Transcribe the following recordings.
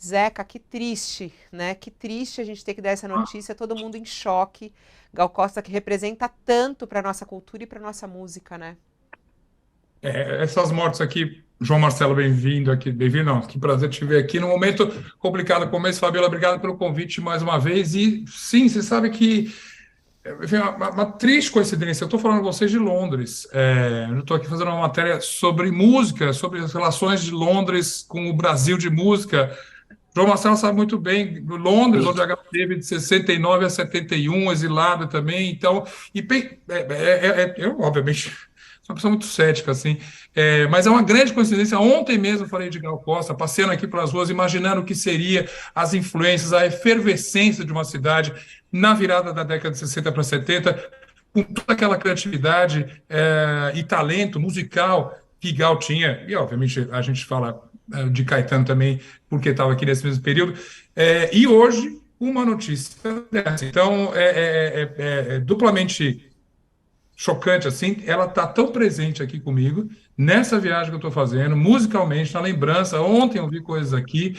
Zeca, que triste, né? Que triste a gente ter que dar essa notícia, todo mundo em choque. Gal Costa que representa tanto para nossa cultura e para nossa música, né? Essas mortes aqui, João Marcelo, bem-vindo aqui, bem-vindo, não, que prazer te ver aqui num momento complicado como esse, Fabiola, obrigado pelo convite mais uma vez, e sim, você sabe que enfim, uma triste coincidência, eu estou falando com vocês de Londres, eu estou aqui fazendo uma matéria sobre música, sobre as relações de Londres com o Brasil de música. João Marcelo sabe muito bem, Londres, onde a H teve de 69 a 71, exilada também, então, e bem, eu, obviamente, sou uma pessoa muito cética, assim, mas é uma grande coincidência. Ontem mesmo eu falei de Gal Costa, passeando aqui pelas ruas, imaginando o que seria as influências, a efervescência de uma cidade na virada da década de 60 para 70, com toda aquela criatividade e talento musical que Gal tinha, e obviamente a gente fala de Caetano também, porque estava aqui nesse mesmo período, e hoje uma notícia dessa. Então, é duplamente chocante assim, ela está tão presente aqui comigo, nessa viagem que eu estou fazendo, musicalmente, na lembrança. Ontem eu vi coisas aqui,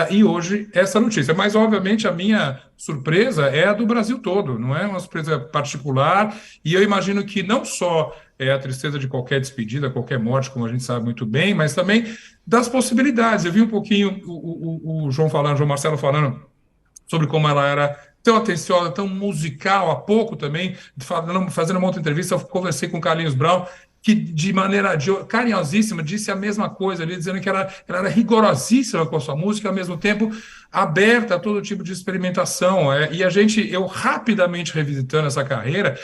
e hoje essa notícia. Mas, obviamente, a minha surpresa é a do Brasil todo, não é uma surpresa particular, e eu imagino que não só é a tristeza de qualquer despedida, qualquer morte, como a gente sabe muito bem, mas também das possibilidades. Eu vi um pouquinho o João falando, o João Marcelo falando sobre como ela era tão atenciosa, tão musical. Há pouco também, fazendo uma outra entrevista, eu conversei com o Carlinhos Brown, que de maneira carinhosíssima disse a mesma coisa ali, dizendo que ela era rigorosíssima com a sua música, ao mesmo tempo aberta a todo tipo de experimentação. E a gente, eu rapidamente revisitando essa carreira,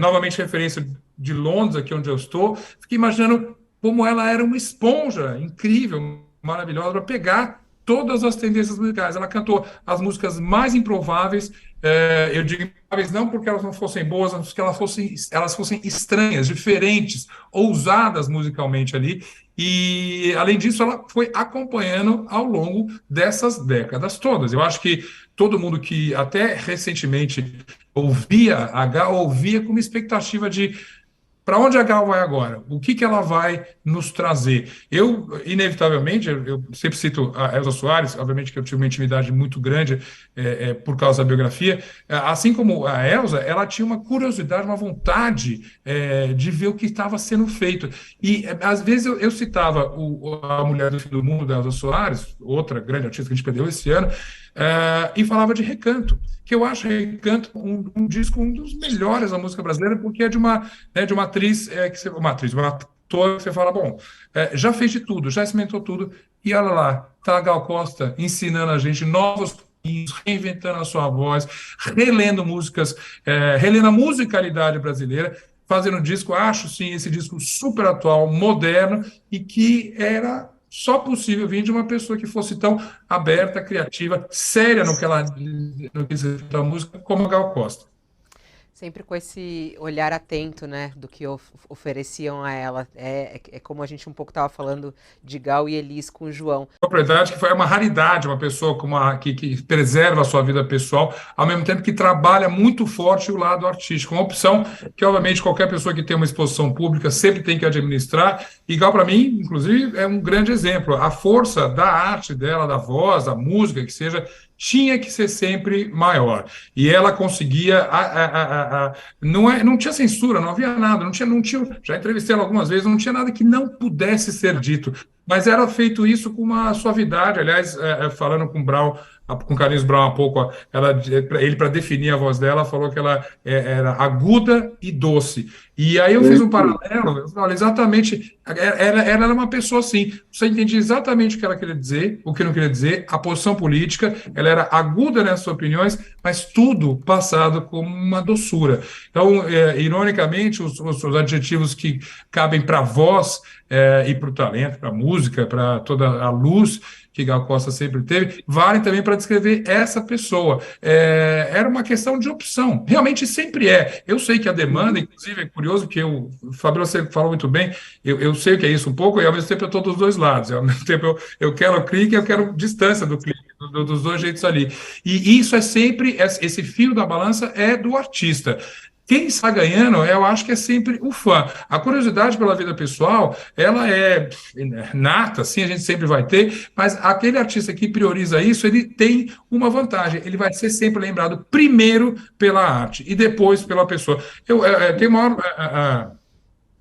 novamente referência de Londres, aqui onde eu estou, fiquei imaginando como ela era uma esponja incrível, maravilhosa, para pegar todas as tendências musicais. Ela cantou as músicas mais improváveis, eu digo improváveis não porque elas não fossem boas, mas porque elas fossem estranhas, diferentes, ousadas musicalmente ali. E, além disso, ela foi acompanhando ao longo dessas décadas todas. Eu acho que todo mundo que até recentemente ouvia a Gal, ouvia com uma expectativa de para onde a Gal vai agora? O que ela vai nos trazer? Eu, inevitavelmente, eu sempre cito a Elza Soares, obviamente que eu tive uma intimidade muito grande por causa da biografia. Assim como a Elza, ela tinha uma curiosidade, uma vontade de ver o que estava sendo feito. E, às vezes, eu citava a Mulher do Fim do Mundo, da Elza Soares, outra grande artista que a gente perdeu esse ano, e falava de Recanto, que eu acho Recanto um disco, um dos melhores da música brasileira, porque é de uma atriz, uma ator que você fala, bom, já fez de tudo, já experimentou tudo, e olha lá, tá a Gal Costa ensinando a gente novos caminhos, reinventando a sua voz, relendo músicas, relendo a musicalidade brasileira, fazendo um disco, acho sim, esse disco super atual, moderno, e que era só possível vir de uma pessoa que fosse tão aberta, criativa, séria no que diz a música, como a Gal Costa. Sempre com esse olhar atento, né, do que ofereciam a ela. É como a gente um pouco estava falando de Gal e Elis com o João. Propriedade que foi uma raridade, uma pessoa que preserva a sua vida pessoal, ao mesmo tempo que trabalha muito forte o lado artístico. Uma opção que, obviamente, qualquer pessoa que tem uma exposição pública sempre tem que administrar. Igual para mim, inclusive, é um grande exemplo. A força da arte dela, da voz, da música, que seja, tinha que ser sempre maior. E ela conseguia. Não tinha censura, não havia nada, não tinha. Já entrevistei ela algumas vezes, não tinha nada que não pudesse ser dito. Mas era feito isso com uma suavidade. Aliás, falando com Brown, com Carlinhos Brown há pouco, ele, para definir a voz dela, falou que ela era aguda e doce. E aí eu fiz um paralelo, eu falei, exatamente, ela era uma pessoa assim, você entendia exatamente o que ela queria dizer, o que não queria dizer, a posição política, ela era aguda nas suas opiniões, mas tudo passado com uma doçura. Então, ironicamente, os adjetivos que cabem para a voz e para o talento, para a música, para toda a luz que Gal Costa sempre teve, valem também para descrever essa pessoa. Era uma questão de opção, realmente sempre é. Eu sei que a demanda, inclusive, é curioso que o Fabrício, você falou muito bem, eu sei o que é isso um pouco, e ao mesmo tempo eu estou dos dois lados. Ao mesmo tempo eu quero o clique, eu quero distância do clique, dos dois jeitos ali. E isso é sempre, esse fio da balança é do artista. quem está ganhando, eu acho que é sempre o fã. A curiosidade pela vida pessoal, ela é nata, assim, a gente sempre vai ter, mas aquele artista que prioriza isso, ele tem uma vantagem, ele vai ser sempre lembrado primeiro pela arte e depois pela pessoa. Eu tenho maior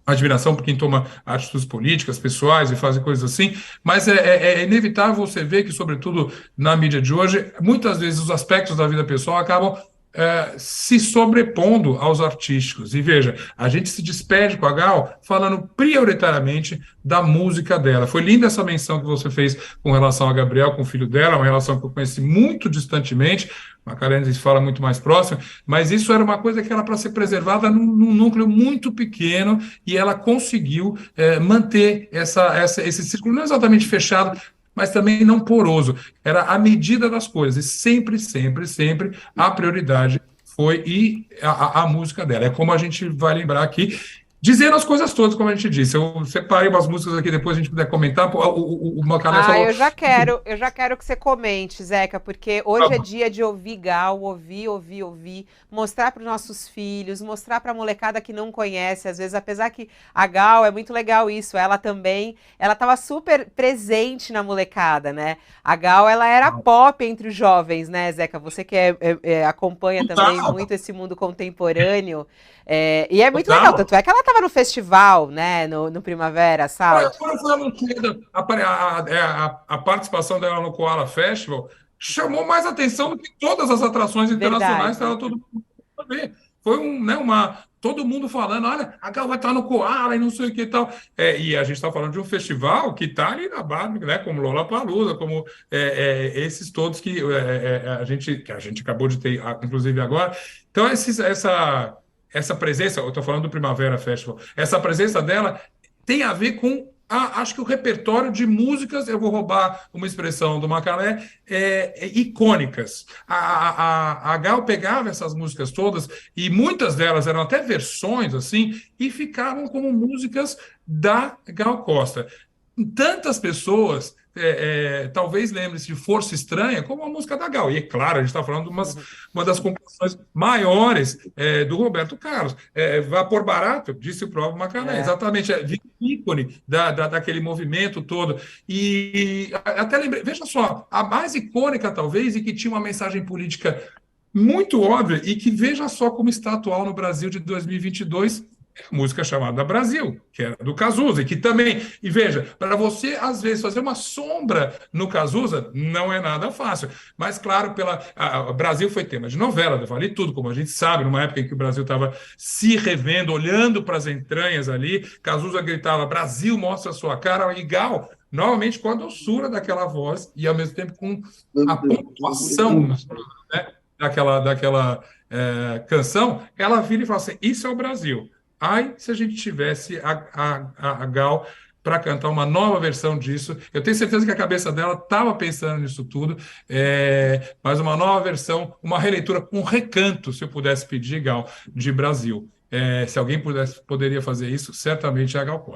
admiração por quem toma atitudes políticas, pessoais e faz coisas assim, mas é inevitável você ver que, sobretudo na mídia de hoje, muitas vezes os aspectos da vida pessoal acabam se sobrepondo aos artísticos. E veja, a gente se despede com a Gal falando prioritariamente da música dela. Foi linda essa menção que você fez com relação a Gabriel, com o filho dela, uma relação que eu conheci muito distantemente, Macarena se fala muito mais próximo, mas isso era uma coisa que era para ser preservada num núcleo muito pequeno e ela conseguiu manter esse círculo não exatamente fechado, mas também não poroso. Era a medida das coisas. E sempre, sempre, sempre a prioridade foi a música dela. É como a gente vai lembrar aqui, dizendo as coisas todas, como a gente disse. Eu separei umas músicas aqui, depois a gente puder comentar. O Macané Ah, falou. eu já quero que você comente, Zeca, porque hoje é dia de ouvir Gal, ouvir, mostrar para os nossos filhos, mostrar para a molecada que não conhece, às vezes, apesar que a Gal é muito legal isso, ela também, ela estava super presente na molecada, né? A Gal, ela era pop entre os jovens, né, Zeca? Você que acompanha também Total, muito esse mundo contemporâneo, e é muito legal, total. tanto é que ela estava no festival, né, no Primavera Sound. Quando foi anunciada a participação dela no Koala Festival, chamou mais atenção do que todas as atrações internacionais que Verdade. estava todo mundo para ver. Foi todo mundo falando, olha, a Gal vai estar no Koala e não sei o que e tal. E a gente está falando de um festival que está ali na base, né, como Lollapalooza, como esses todos que a gente acabou de ter, inclusive agora. Então, essa presença, eu estou falando do Primavera Festival, essa presença dela tem a ver com, acho que o repertório de músicas, eu vou roubar uma expressão do Macalé, icônicas. A Gal pegava essas músicas todas, e muitas delas eram até versões, assim, e ficavam como músicas da Gal Costa. Tantas pessoas talvez lembrem-se de Força Estranha como a música da Gal. E é claro, a gente está falando de uma das composições maiores do Roberto Carlos. Vapor Barato, disse o próprio Macané, É. exatamente, ícone daquele movimento todo. E até lembrei, veja só, a mais icônica talvez, e que tinha uma mensagem política muito óbvia, e que veja só como está atual no Brasil de 2022, a música chamada Brasil, que era do Cazuza, e que também, e veja, para você, às vezes, fazer uma sombra no Cazuza não é nada fácil, mas, claro, Brasil foi tema de novela, do Vale Tudo, como a gente sabe, numa época em que o Brasil estava se revendo, olhando para as entranhas ali, Cazuza gritava, Brasil, mostra a sua cara, e Gal, novamente com a doçura daquela voz, e ao mesmo tempo com a pontuação, né, daquela canção, ela vira e fala assim, isso é o Brasil. Ai, se a gente tivesse a Gal para cantar uma nova versão disso. Eu tenho certeza que a cabeça dela estava pensando nisso tudo, mas uma nova versão, uma releitura, um recanto, se eu pudesse pedir, Gal, de Brasil. Se alguém poderia fazer isso, certamente é a Gal Costa.